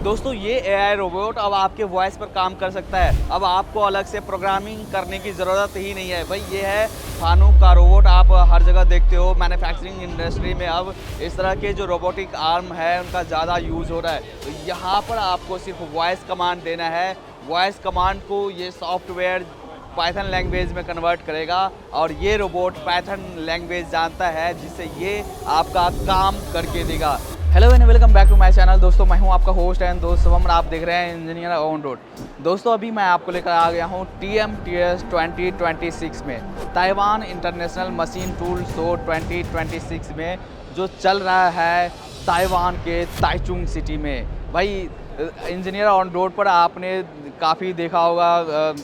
दोस्तों ये AI robot अब आपके वॉइस पर काम कर सकता है। अब आपको अलग से प्रोग्रामिंग करने की ज़रूरत ही नहीं है भाई। ये है फानू का रोबोट, आप हर जगह देखते हो। मैन्युफैक्चरिंग इंडस्ट्री में अब इस तरह के जो रोबोटिक आर्म है उनका ज़्यादा यूज़ हो रहा है। तो यहाँ पर आपको सिर्फ वॉइस कमांड देना है। वॉइस कमांड को ये सॉफ्टवेयर पाइथन लैंग्वेज में कन्वर्ट करेगा और ये रोबोट पाइथन लैंग्वेज जानता है, जिससे ये आपका काम करके देगा। Hello and welcome back to my channel. दोस्तों मैं हूं आपका होस्ट एंड दोस्त शुभम, आप देख रहे हैं इंजीनियर ऑन रोड। दोस्तों अभी मैं आपको लेकर आ गया हूं TMTS 2026 में, Taiwan international machine tool show 2026 में, जो चल रहा है ताइवान के ताइचुंग सिटी में। भाई इंजीनियर ऑन रोड पर आपने काफ़ी देखा होगा,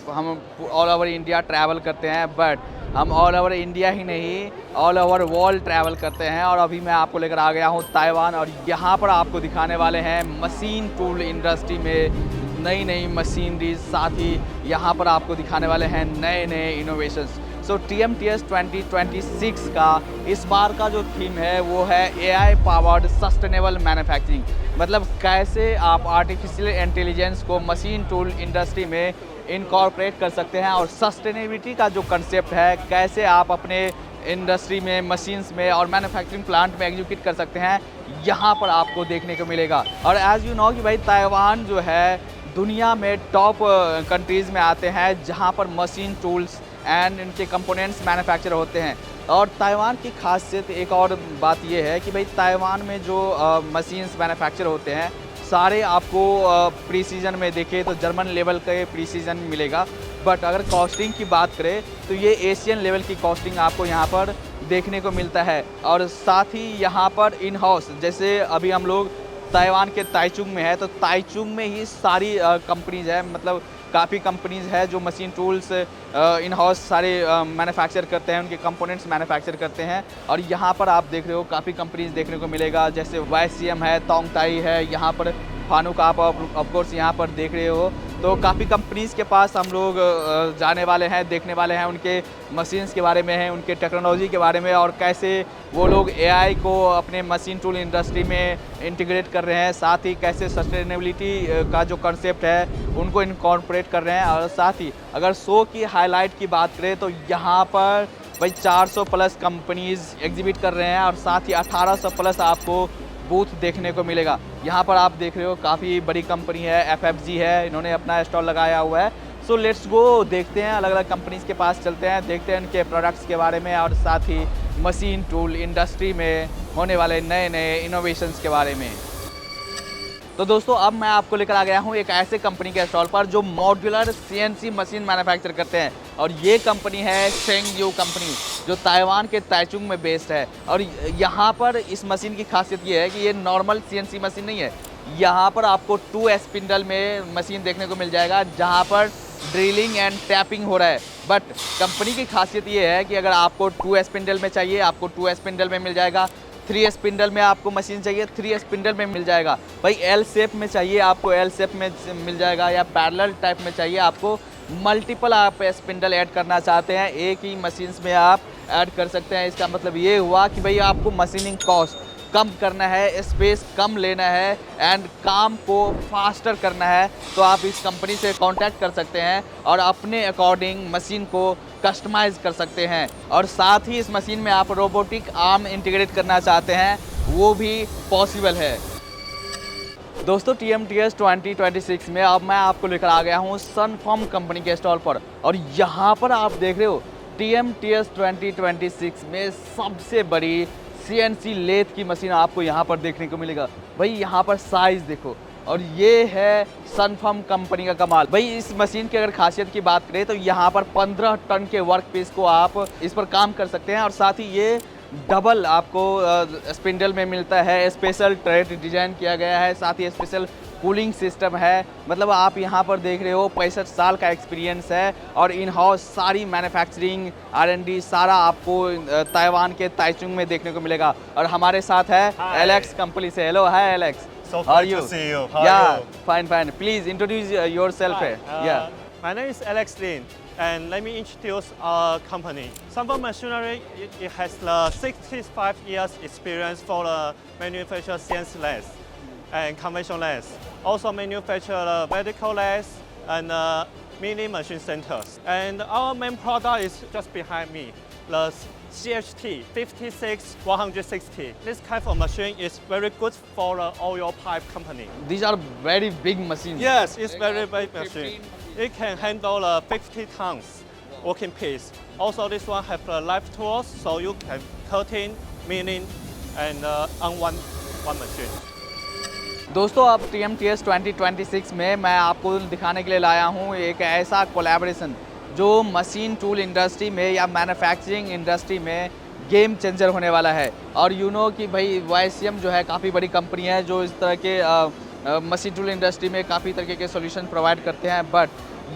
हम ऑल ओवर इंडिया ट्रैवल करते हैं, बट हम ऑल ओवर इंडिया ही नहीं ऑल ओवर वर्ल्ड ट्रैवल करते हैं। और अभी मैं आपको लेकर आ गया हूँ ताइवान, और यहाँ पर आपको दिखाने वाले हैं मशीन टूल इंडस्ट्री में नई नई मशीनरीज, साथ ही यहाँ पर आपको दिखाने वाले हैं नए नए इनोवेशंस। सो TMTS 2026 का इस बार का जो थीम है वो है AI पावर्ड सस्टेनेबल मैन्युफैक्चरिंग। मतलब कैसे आप आर्टिफिशियल इंटेलिजेंस को मशीन टूल इंडस्ट्री में इनकॉर्पोरेट कर सकते हैं, और सस्टेनेबिलिटी का जो कंसेप्ट है कैसे आप अपने इंडस्ट्री में, मशीन्स में और मैन्युफैक्चरिंग प्लांट में एग्जीक्यूट कर सकते हैं, यहाँ पर आपको देखने को मिलेगा। और एज यू नो कि भाई ताइवान जो है दुनिया में टॉप कंट्रीज़ में आते हैं जहाँ पर मशीन टूल्स एंड इनके कंपोनेंट्स मैन्युफैक्चर होते हैं। और ताइवान की खासियत एक और बात यह है कि भाई ताइवान में जो मशीन्स मैन्युफैक्चर होते हैं सारे आपको प्रीसीजन में देखें तो जर्मन लेवल का प्रीसीजन मिलेगा, बट अगर कॉस्टिंग की बात करें तो ये एशियन लेवल की कॉस्टिंग आपको यहाँ पर देखने को मिलता है। और साथ ही यहाँ पर इन हाउस, जैसे अभी हम लोग ताइवान के ताइचुंग में है, तो ताइचुंग में ही सारी कंपनीज है, मतलब काफ़ी कंपनीज है जो मशीन टूल्स इन हाउस सारे मैन्युफैक्चर करते हैं, उनके कंपोनेंट्स मैन्युफैक्चर करते हैं। और यहाँ पर आप देख रहे हो काफ़ी कंपनीज देखने को मिलेगा, जैसे YCM है, तोंगताई है, यहाँ पर फानुक आप ऑफकोर्स यहाँ पर देख रहे हो। तो काफ़ी कंपनीज़ के पास हम लोग जाने वाले हैं, देखने वाले हैं उनके मशीन्स के बारे में है, उनके टेक्नोलॉजी के बारे में, और कैसे वो लोग AI को अपने मशीन टूल इंडस्ट्री में इंटीग्रेट कर रहे हैं, साथ ही कैसे सस्टेनेबिलिटी का जो कंसेप्ट है उनको इनकॉर्पोरेट कर रहे हैं। और साथ ही अगर शो की हाईलाइट की बात करें तो यहाँ पर भाई 400 प्लस कंपनीज़ एग्जिबिट कर रहे हैं, और साथ ही 1800 प्लस आपको बूथ देखने को मिलेगा। यहाँ पर आप देख रहे हो काफ़ी बड़ी कंपनी है, FFG है, इन्होंने अपना स्टॉल लगाया हुआ है। सो लेट्स गो, देखते हैं अलग अलग कंपनीज़ के पास चलते हैं, देखते हैं उनके प्रोडक्ट्स के बारे में, और साथ ही मशीन टूल इंडस्ट्री में होने वाले नए नए इनोवेशंस के बारे में। तो दोस्तों अब मैं आपको लेकर आ गया हूँ एक ऐसे कंपनी के स्टॉल पर जो मॉड्यूलर CNC मशीन मैन्युफैक्चर करते हैं, और ये कंपनी है शेंगयू कंपनी, जो ताइवान के ताइचुंग में बेस्ड है। और यहाँ पर इस मशीन की खासियत ये है कि ये नॉर्मल CNC मशीन नहीं है। यहाँ पर आपको 2 स्पिंडल में मशीन देखने को मिल जाएगा, जहाँ पर ड्रिलिंग एंड टैपिंग हो रहा है। बट कंपनी की खासियत ये है कि अगर आपको 2 स्पिंडल में चाहिए, आपको 2 स्पिंडल में मिल जाएगा। 3 स्पिंडल में आपको मशीन चाहिए, 3 स्पिंडल में मिल जाएगा। भाई L शेप में चाहिए आपको L शेप में मिल जाएगा, या पैरेलल टाइप में चाहिए आपको मल्टीपल आप स्पिंडल ऐड करना चाहते हैं एक ही मशीन्स में आप ऐड कर सकते हैं। इसका मतलब ये हुआ कि भाई आपको मशीनिंग कॉस्ट कम करना है, स्पेस कम लेना है एंड काम को फास्टर करना है, तो आप इस कंपनी से कांटेक्ट कर सकते हैं और अपने अकॉर्डिंग मशीन को कस्टमाइज़ कर सकते हैं। और साथ ही इस मशीन में आप रोबोटिक आर्म इंटीग्रेट करना चाहते हैं, वो भी पॉसिबल है। दोस्तों TMTS 2026 में अब मैं आपको लेकर आ गया हूँ सनफॉर्म कंपनी के स्टॉल पर, और यहाँ पर आप देख रहे हो TMTS 2026 में सबसे बड़ी CNC लेथ की मशीन आपको यहाँ पर देखने को मिलेगा। भाई यहाँ पर साइज़ देखो, और ये है सनफॉर्म कंपनी का कमाल। भाई इस मशीन की अगर खासियत की बात करें तो यहाँ पर 15 टन के वर्क पीस को आप इस पर काम कर सकते हैं, और साथ ही ये डबल आपको स्पिंडल में मिलता है, स्पेशल ट्रेड डिजाइन किया गया है, साथ ही स्पेशल कूलिंग सिस्टम है। मतलब आप यहाँ पर देख रहे हो 65 साल का एक्सपीरियंस है, और इन हाउस सारी मैन्युफैक्चरिंग R&D सारा आपको ताइवान के ताइचुंग में देखने को मिलेगा। और हमारे साथ है एलेक्स कंपनी से। Hello, hi Alex, So how are good you? to see you. How are Yeah, you? fine. Please introduce yourself. Yeah. My name is Alex Lin, and let me introduce our company. Sunfirm Machinery it has 65 years experience for the manufacture CNC lathe. and conventional lens. Also manufacture vertical lens and mini machine centers. And our main product is just behind me, the CHT 56160. This kind of machine is very good for the oil pipe company. These are very big machines. Yes, it's very big machine. It can handle 50 tons working piece. Also, this one have live tools, so you can cutting, milling, and on one machine. दोस्तों अब TMTS 2026 में मैं आपको दिखाने के लिए लाया हूँ एक ऐसा कोलैबोरेशन जो मशीन टूल इंडस्ट्री में या मैन्युफैक्चरिंग इंडस्ट्री में गेम चेंजर होने वाला है। और यू नो कि भाई YCM जो है काफ़ी बड़ी कंपनी है जो इस तरह के मशीन टूल इंडस्ट्री में काफ़ी तरीके के सॉल्यूशन प्रोवाइड करते हैं। बट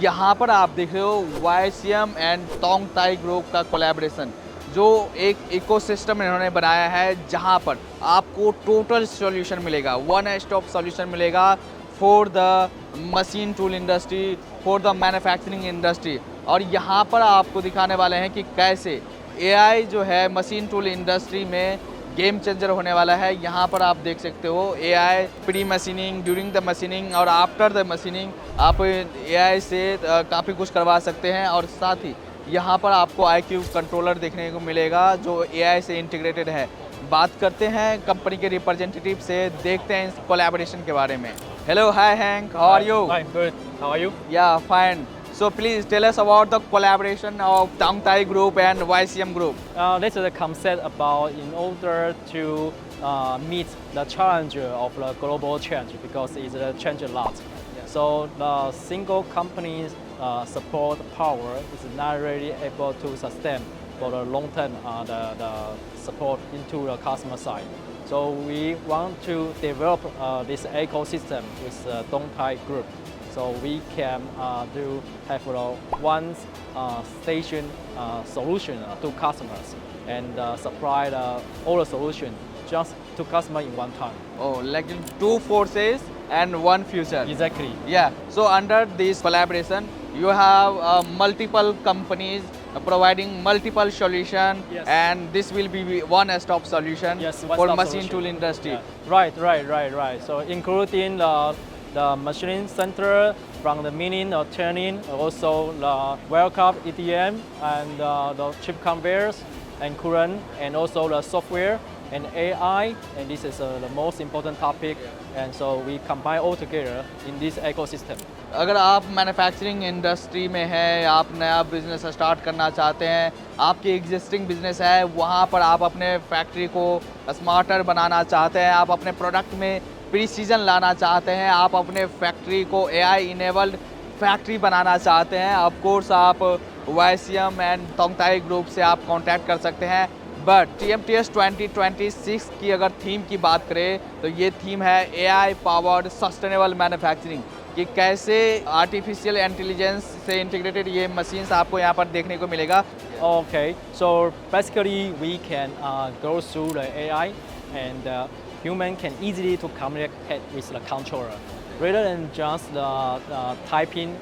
यहाँ पर आप देख रहे हो YCM एंड तोंग ताई ग्रुप का कोलैबोरेशन जो एक इकोसिस्टम इन्होंने बनाया है जहाँ पर आपको टोटल सॉल्यूशन मिलेगा, वन स्टॉप सॉल्यूशन मिलेगा for the machine tool industry, for the manufacturing industry. और यहाँ पर आपको दिखाने वाले हैं कि कैसे AI जो है मशीन टूल इंडस्ट्री में गेम चेंजर होने वाला है। यहाँ पर आप देख सकते हो AI pre machining, during the machining और आफ्टर द मशीनिंग आप AI से काफ़ी कुछ करवा सकते हैं। और साथ ही यहाँ पर आपको IQ कंट्रोलर देखने को मिलेगा जो AI से इंटीग्रेटेड है। बात करते हैं कंपनी के रिप्रेजेंटेटिव से, देखते हैं इस कोलैबोरेशन के बारे में। Hello, hi Hank, how are you? Fine, good. How are you? Yeah, fine. So please tell us about the collaboration of Tong Tai Group and YCM Group. This is the concept about in order to meet the challenge of the global change because it's change a lot. So the single company's support power is not really able to sustain for the long term the support into the customer side. So we want to develop this ecosystem with Tong Tai Group. So we can have one station solution to customers and supply all the solution just to customer in one time. Oh, like two forces and one future. Exactly. Yeah. So under this collaboration, you have multiple companies providing multiple solution, Yes. and this will be one-stop solution Yes, for one-stop machine solution. tool industry. Yeah. Right. So including the machining center from the milling or turning, also the wire cup EDM and the chip conveyors and current, and also the software and AI, and this is the most important topic, and so we combine all together in this ecosystem. अगर आप manufacturing industry में हैं, आप नया business start करना चाहते हैं, आपकी एग्जिस्टिंग बिजनेस है, वहाँ पर आप अपने फैक्ट्री को स्मार्टर बनाना चाहते हैं, आप अपने प्रोडक्ट में प्रीसीजन लाना चाहते हैं, आप अपने फैक्ट्री को AI इनेबल्ड फैक्ट्री बनाना चाहते हैं, ऑफ कोर्स आप YCM एंड तोंग ताई ग्रुप से आप कांटेक्ट कर सकते हैं। बट TMTS 2026 की अगर थीम की बात करें तो ये थीम है AI पावर्ड सस्टेनेबल मैन्युफैक्चरिंग, कि कैसे आर्टिफिशियल इंटेलिजेंस से इंटीग्रेटेड ये मशीन्स आपको यहाँ पर देखने को मिलेगा। Okay, so basically we can go through the AI and human can easily to communicate with the controller rather than just typing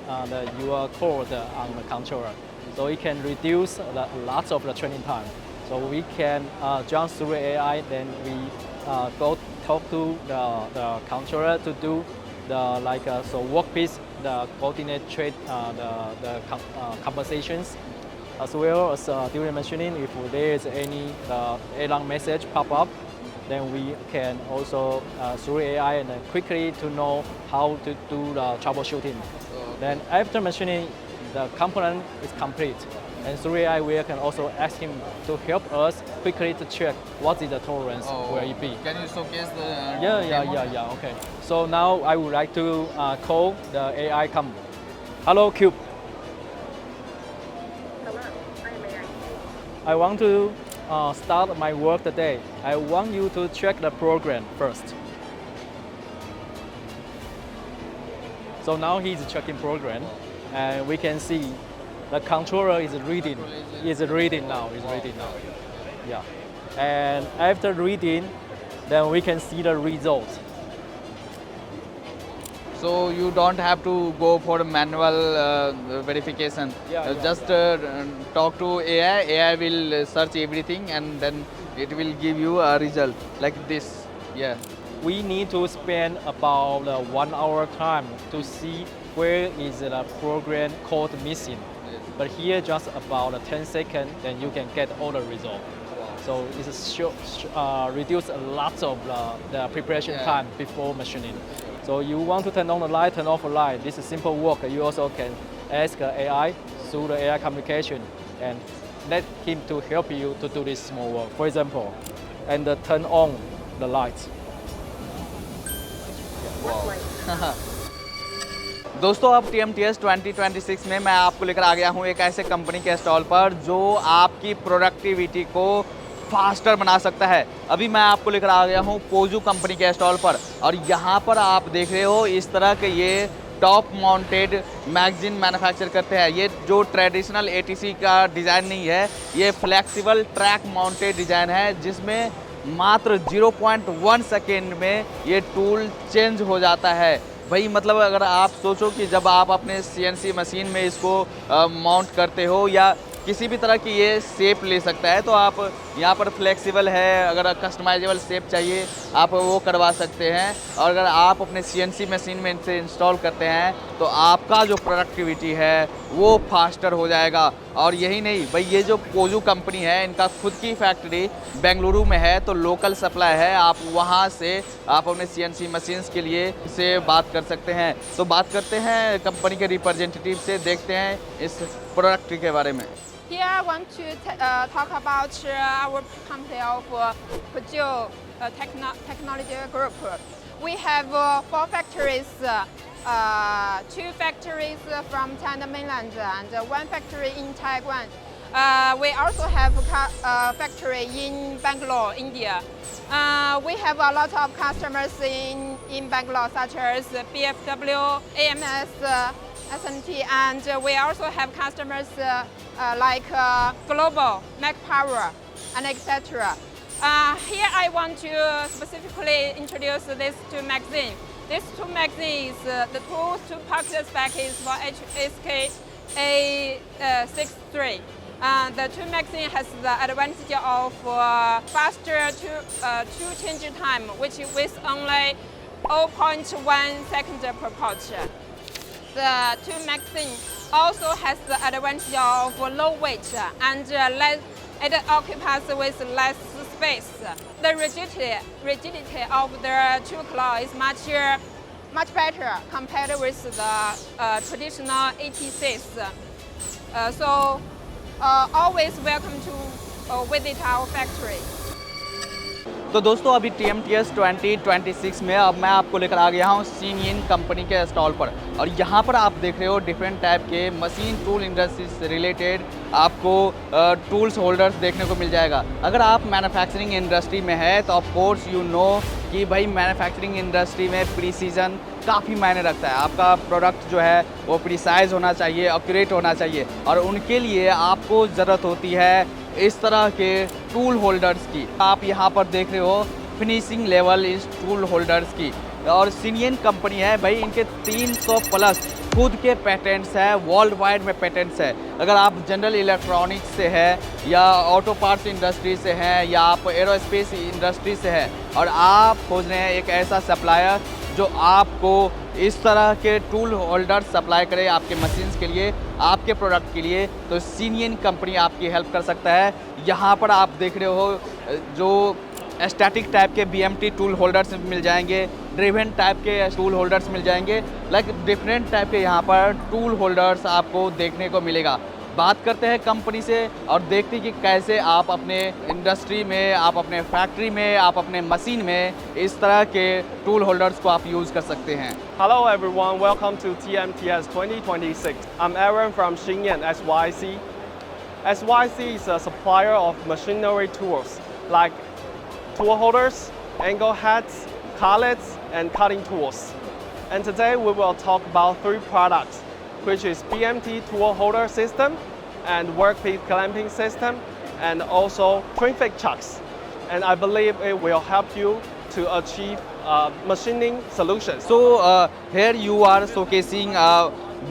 your code on the controller. So it can reduce lots of the training time. So we can jump through AI, then we go talk to the controller to do the workpiece, the coordinate trade, the compensations, as well as during machining. If there is any error message pop up, then we can also through AI and quickly to know how to do the troubleshooting. Then after machining, the component is complete. And through AI, we can also ask him to help us quickly to check what is the tolerance will it be. Can you showcase the Yeah. Okay. So now I would like to call the AI company. Hello, Cube. Hello, I'm AI. I want to start my work today. I want you to check the program first. So now he's checking program, and we can see the controller is reading. Is reading now. Yeah. And after reading, then we can see the result. So you don't have to go for manual verification. Yeah. Just talk to AI. AI will search everything and then it will give you a result like this. Yeah. we need to spend about 1 hour time to see where is the program code missing. But here just about 10 seconds, then you can get all the result. So it's reduce a lot of the preparation time before machining. So you want to turn on the light, turn off the light. This is simple work. You also can ask AI through the AI communication and let him to help you to do this small work. For example, and turn on the lights. दोस्तों अब TMTS 2026 में मैं आपको लेकर आ गया हूँ एक ऐसे कंपनी के स्टॉल पर जो आपकी प्रोडक्टिविटी को फास्टर बना सकता है। अभी मैं आपको लेकर आ गया हूँ पोजू कंपनी के स्टॉल पर और यहाँ पर आप देख रहे हो इस तरह के ये टॉप माउंटेड मैगजीन मैन्युफैक्चर करते हैं। ये जो ट्रेडिशनल ATC का डिज़ाइन नहीं है, ये फ्लेक्सिबल ट्रैक माउंटेड डिज़ाइन है जिसमें मात्र 0.1 सेकेंड में ये टूल चेंज हो जाता है। भाई मतलब अगर आप सोचो कि जब आप अपने CNC मशीन में इसको माउंट करते हो या किसी भी तरह की ये शेप ले सकता है, तो आप यहाँ पर फ्लेक्सिबल है, अगर कस्टमाइजेबल शेप चाहिए आप वो करवा सकते हैं। और अगर आप अपने CNC मशीन में इनसे इंस्टॉल करते हैं तो आपका जो प्रोडक्टिविटी है वो फास्टर हो जाएगा। और यही नहीं भाई, ये जो पोजू कंपनी है इनका खुद की फैक्ट्री बेंगलुरु में है, तो लोकल सप्लाई है, आप वहाँ से आप अपने CNC मशीन्स के लिए से बात कर सकते हैं। तो बात करते हैं कंपनी के रिप्रेजेंटेटिव से, देखते हैं इस प्रोडक्ट के बारे में। Here I want to talk about our company of Peugeot Technology Group. We have 4 factories, 2 factories from China mainland and 1 factory in Taiwan. We also have a factory in Bangalore, India. We have a lot of customers in Bangalore such as BFW, AMS, SMT, and we also have customers like Global, Mac Power, and etc. Here I want to specifically introduce these 2 magazines. These 2 magazines, the tools to pocket spec is for HSK A63. The 2 magazine has the advantage of faster tool change time, which with only 0.1 second per pouch. The 2 magazine also has the advantage of low weight and it occupies with less space. The rigidity of the tool claw is much better compared with the traditional ATCs. So always welcome to visit our factory. तो दोस्तों अभी TMTS 2026 में अब मैं आपको लेकर आ गया हूँ सीनियन कंपनी के स्टॉल पर और यहाँ पर आप देख रहे हो डिफरेंट टाइप के मशीन टूल इंडस्ट्री से रिलेटेड आपको टूल्स होल्डर्स देखने को मिल जाएगा। अगर आप मैन्युफैक्चरिंग इंडस्ट्री में है तो ऑफ कोर्स यू नो कि भाई मैन्युफैक्चरिंग इंडस्ट्री में प्रीसीजन काफ़ी मायने रखता है। आपका प्रोडक्ट जो है वो प्रिसाइज होना चाहिए, एक्यूरेट होना चाहिए और उनके लिए आपको ज़रूरत होती है इस तरह के टूल होल्डर्स की। आप यहाँ पर देख रहे हो फिनिशिंग लेवल इस टूल होल्डर्स की और सीनियन कंपनी है भाई, इनके 300 प्लस खुद के पेटेंट्स है, वर्ल्ड वाइड में पेटेंट्स है। अगर आप जनरल इलेक्ट्रॉनिक्स से है या ऑटो पार्ट्स इंडस्ट्री से हैं या आप एरोस्पेस इंडस्ट्री से हैं और आप खोज रहे हैं एक ऐसा सप्लायर जो आपको इस तरह के टूल होल्डर सप्लाई करे आपके मशीन्स के लिए, आपके प्रोडक्ट के लिए, तो सीनियन कंपनी आपकी हेल्प कर सकता है। यहाँ पर आप देख रहे हो जो स्टैटिक टाइप के BMT टूल होल्डर्स मिल जाएंगे, ड्रिवन टाइप के टूल होल्डर्स मिल जाएंगे, लाइक डिफरेंट टाइप के यहाँ पर टूल होल्डर्स आपको देखने को मिलेगा। बात करते हैं कंपनी से और देखते हैं कि कैसे आप अपने इंडस्ट्री में, आप अपने फैक्ट्री में, आप अपने मशीन में इस तरह के टूल होल्डर्स को आप यूज़ कर सकते हैं। Hello everyone, welcome to TMTS 2026. I'm Aaron from Xingyan SYC. SYC is a supplier of machinery tools like tool holders, angle heads, collets, and cutting tools. And today we will talk about 3 products, which is BMT tool holder system and workpiece clamping system and also trim fit chucks. And I believe it will help you to achieve machining solutions. So here you are showcasing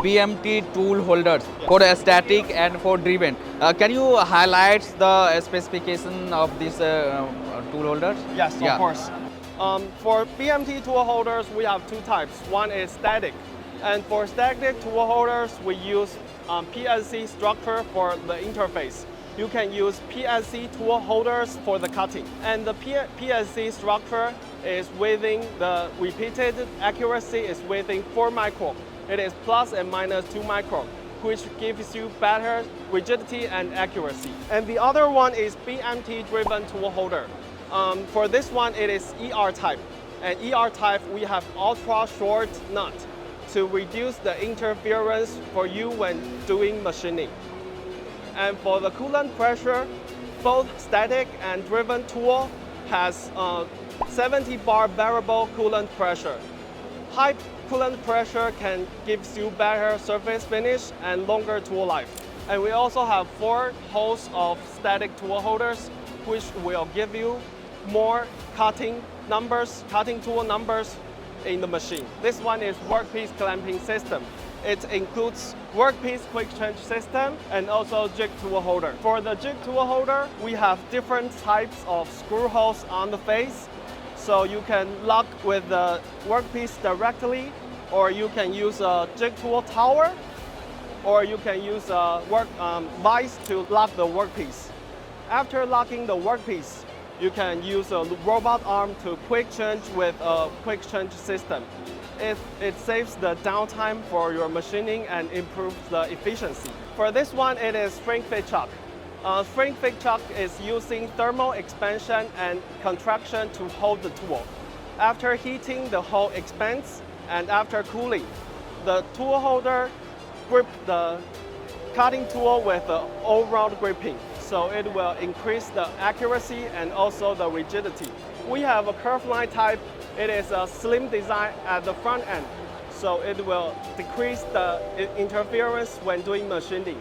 BMT tool holders for static and for driven. Can you highlight the specification of this tool holders? Yes, of course. For BMT tool holders, we have two types. One is static. And for static tool holders, we use PLC structure for the interface. You can use PLC tool holders for the cutting. And the PLC structure is within the repeated accuracy is within 4 micron. It is plus and minus 2 micron, which gives you better rigidity and accuracy. And the other one is BMT-driven tool holder. For this one, it is ER type. And ER type, we have ultra short nut to reduce the interference for you when doing machining. And for the coolant pressure, both static and driven tool has 70 bar variable coolant pressure. High coolant pressure can give you better surface finish and longer tool life. And we also have 4 holes of static tool holders, which will give you more cutting tool numbers in the machine. This one is workpiece clamping system. It includes workpiece quick change system and also jig tool holder. For the jig tool holder, we have different types of screw holes on the face. So you can lock with the workpiece directly, or you can use a jig tool tower, or you can use a vise to lock the workpiece. After locking the workpiece, you can use a robot arm to quick change with a quick change system. It saves the downtime for your machining and improves the efficiency. For this one, it is spring fit chuck. Spring fit chuck is using thermal expansion and contraction to hold the tool. After heating, the hole expands, and after cooling, the tool holder grip the cutting tool with the all-round gripping. So it will increase the accuracy and also the rigidity. We have a curved line type. It is a slim design at the front end, so it will decrease the interference when doing machining.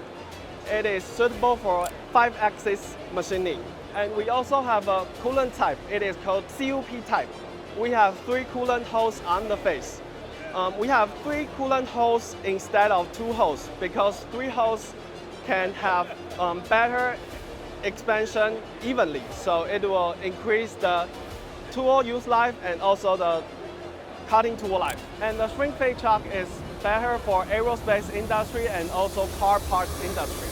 It is suitable for 5-axis machining. And we also have a coolant type. It is called CUP type. We have 3 coolant holes on the face. We have 3 coolant holes instead of 2 holes because 3 holes can have better expansion evenly. So it will increase the tool use life and also the cutting tool life. And the shrink fit chuck is better for aerospace industry and also car parts industry.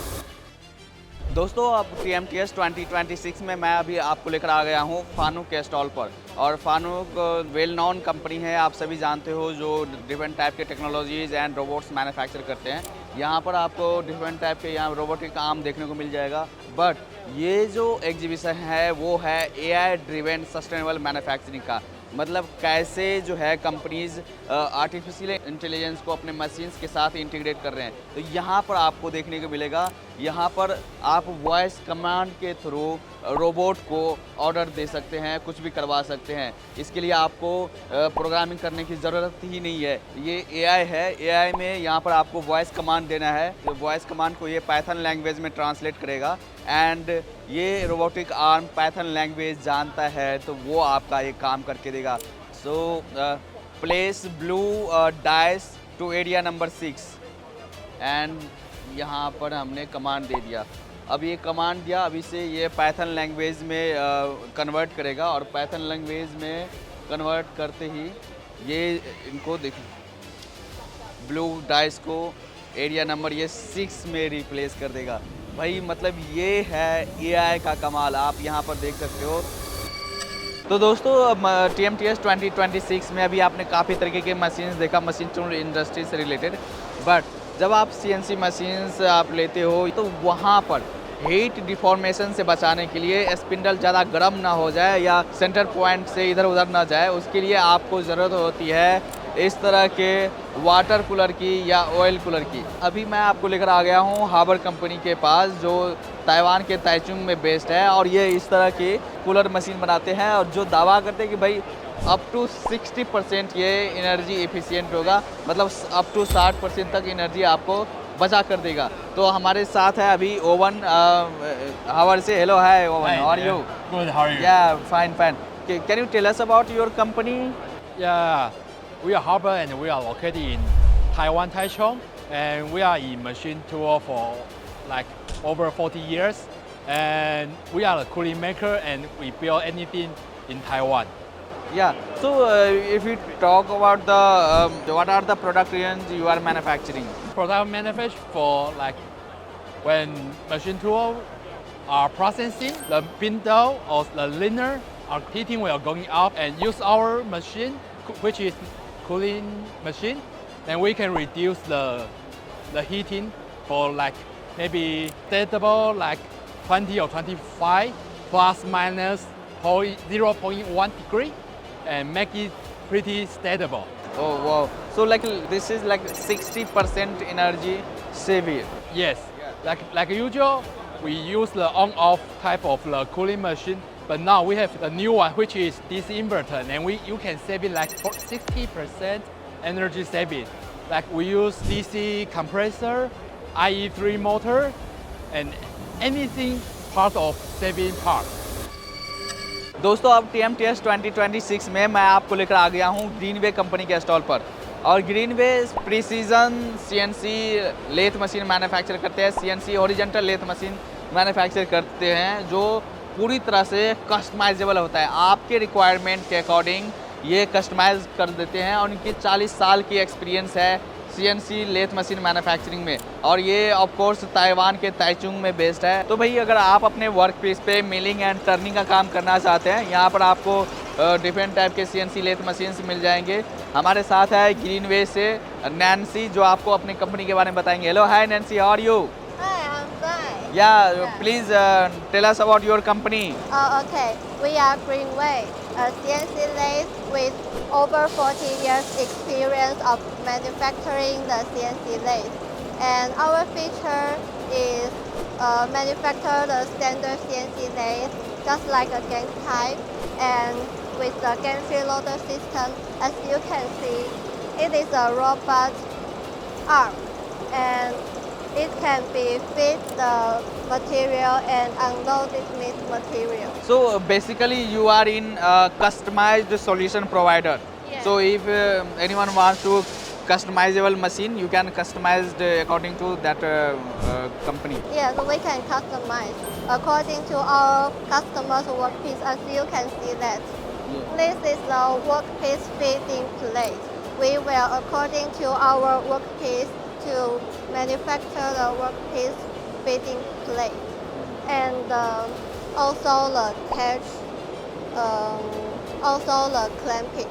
दोस्तों अब TMTS 2026 में मैं अभी आपको लेकर आ गया हूँ फानुक के स्टॉल पर। और फानुक वेल नोन कंपनी है, आप सभी जानते हो, जो डिफरेंट टाइप के टेक्नोलॉजीज़ एंड रोबोट्स मैन्युफैक्चर करते हैं। यहाँ पर आपको डिफरेंट टाइप के यहाँ रोबोटिक आर्म देखने को मिल जाएगा। बट ये जो एग्जीबिशन है वो है AI ड्रिवेन सस्टेनेबल मैन्युफैक्चरिंग का। मतलब कैसे जो है कंपनीज़ आर्टिफिशियल इंटेलिजेंस को अपने मशीन्स के साथ इंटीग्रेट कर रहे हैं। तो यहाँ पर आपको देखने को मिलेगा, यहाँ पर आप वॉइस कमांड के थ्रू रोबोट को ऑर्डर दे सकते हैं, कुछ भी करवा सकते हैं। इसके लिए आपको प्रोग्रामिंग करने की ज़रूरत ही नहीं है। ये AI है, AI में यहाँ पर आपको वॉइस कमांड देना है। तो वॉइस कमांड को ये पाइथन लैंग्वेज में ट्रांसलेट करेगा एंड ये रोबोटिक आर्म पाइथन लैंग्वेज जानता है, तो वो आपका ये काम करके देगा। So place blue dice to area number 6 and यहाँ पर हमने कमांड दे दिया। अब ये कमांड दिया, अभी से ये पाइथन लैंग्वेज में कन्वर्ट करेगा और पाइथन लैंग्वेज में कन्वर्ट करते ही ये इनको देखिए ब्लू डाइस को एरिया नंबर ये 6 में रिप्लेस कर देगा। भाई मतलब ये है AI का कमाल, आप यहाँ पर देख सकते हो। तो दोस्तों TMTS 2026 में अभी आपने काफ़ी तरीके के मशीन्स देखा, मशीन टूल इंडस्ट्री से रिलेटेड। बट जब आप CNC मशीन्स आप लेते हो तो वहाँ पर हीट डिफॉर्मेशन से बचाने के लिए स्पिंडल ज़्यादा गर्म ना हो जाए या सेंटर पॉइंट से इधर उधर ना जाए, उसके लिए आपको ज़रूरत होती है इस तरह के वाटर कूलर की या ऑयल कूलर की। अभी मैं आपको लेकर आ गया हूँ हाबर कंपनी के पास, जो ताइवान के ताइचुंग में बेस्ड है, और ये इस तरह की कूलर मशीन बनाते हैं और जो दावा करते हैं कि भाई अप टू 60% ये एनर्जी एफिशिएंट होगा, मतलब अप टू 60% तक एनर्जी आपको बचा कर देगा। तो हमारे साथ है अभी ओवन हावर से। Hello, hi Owen, how are you? Good, how are you? या fine fine. Can you tell us about your company? Yeah, we are Harbour and we are located in Taiwan, Taichung, and we are in machine tool for like over 40 years. And we are a cooling maker and we build anything in Taiwan. Yeah. So if we talk about the what are the product range you are manufacturing? Product manufacture for like when machine tool are processing, the window or the liner or heating will going up and use our machine, which is cooling machine, then we can reduce the heating for like maybe stable like 20 or 25 plus minus 0.1 degree and make it pretty stable. Oh wow. So like this is like 60% energy saving. Yes, like usual, we use the on-off type of the cooling machine, but now we have the new one which is DC inverter, and you can save it like 60% energy saving. Like we use DC compressor, IE3 motor, and anything part of saving part. दोस्तों अब TMTS 2026 में मैं आपको लेकर आ गया हूँ Greenway company के stall पर। और Greenway precision CNC lathe machine manufacture करते हैं, CNC horizontal lathe machine manufacture करते हैं जो पूरी तरह से कस्टमाइजेबल होता है। आपके रिक्वायरमेंट के अकॉर्डिंग ये कस्टमाइज कर देते हैं और इनकी 40 साल की एक्सपीरियंस है CNC लेथ मशीन मैन्युफैक्चरिंग में, और ये ऑफ कोर्स ताइवान के ताइचुंग में बेस्ड है। तो भाई अगर आप अपने वर्क प्लेस पे मिलिंग एंड टर्निंग का काम करना चाहते हैं, यहाँ पर आपको डिफरेंट टाइप के CNC लेथ मशीन्स मिल जाएंगे। हमारे साथ है ग्रीनवे से नैन्सी जो आपको अपनी कंपनी के बारे में बताएंगे। Hello, hi Nancy, how are you? Hi, I'm fine. Yeah, please tell us about your company. Oh, okay. We are Greenway, a CNC lathe with over 40 years experience of manufacturing the CNC lathe. And our feature is manufacture the standard CNC lathe just like a gang type, and with the gantry loader system. As you can see, it is a robot arm, and it can be fit the material and unloaded material. So basically you are in customized solution provider. Yes. So if anyone wants to customizable machine, you can customize according to that company. Yes, we can customize according to our customer's workpiece. As you can see that. This is the workpiece fitting plate. We will, according to our workpiece, to manufacture the workpiece fitting plate, and also the catch, also the clamping.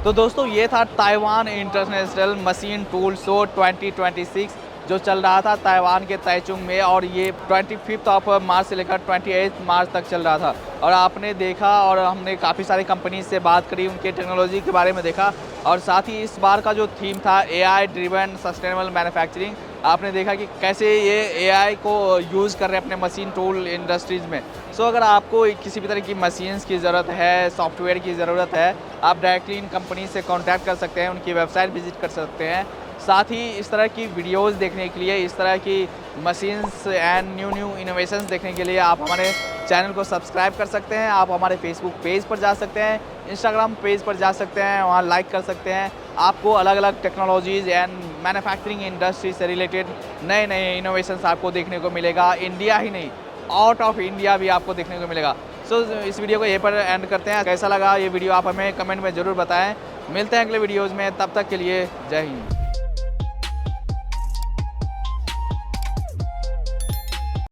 तो दोस्तों ये था Taiwan international machine tool show 2026 जो चल रहा था Taiwan के Taichung में, और ये 25 ऑफ मार्च से लेकर 28 मार्च तक चल रहा था। और आपने देखा और हमने काफ़ी सारी कंपनी से बात करी, उनके टेक्नोलॉजी के बारे में देखा, और साथ ही इस बार का जो थीम था AI ड्रिवन सस्टेनेबल मैन्युफैक्चरिंग, आपने देखा कि कैसे ये AI को यूज़ कर रहे हैं अपने मशीन टूल इंडस्ट्रीज़ में। सो अगर आपको किसी भी तरह की मशीन्स की ज़रूरत है, सॉफ्टवेयर की ज़रूरत है, आप डायरेक्टली इन कंपनी से कॉन्टैक्ट कर सकते हैं, उनकी वेबसाइट विजिट कर सकते हैं। साथ ही इस तरह की वीडियोस देखने के लिए, इस तरह की मशीन्स एंड न्यू इनोवेशंस देखने के लिए आप हमारे चैनल को सब्सक्राइब कर सकते हैं। आप हमारे फेसबुक पेज पर जा सकते हैं, इंस्टाग्राम पेज पर जा सकते हैं, वहाँ लाइक कर सकते हैं। आपको अलग अलग टेक्नोलॉजीज़ एंड मैन्युफैक्चरिंग इंडस्ट्री से रिलेटेड नए इनोवेशंस आपको देखने को मिलेगा। इंडिया ही नहीं, आउट ऑफ इंडिया भी आपको देखने को मिलेगा। सो इस वीडियो को यहीं पर एंड करते हैं। कैसा लगा ये वीडियो आप हमें कमेंट में ज़रूर बताएं। मिलते हैं अगले वीडियोज़ में, तब तक के लिए जय हिंद।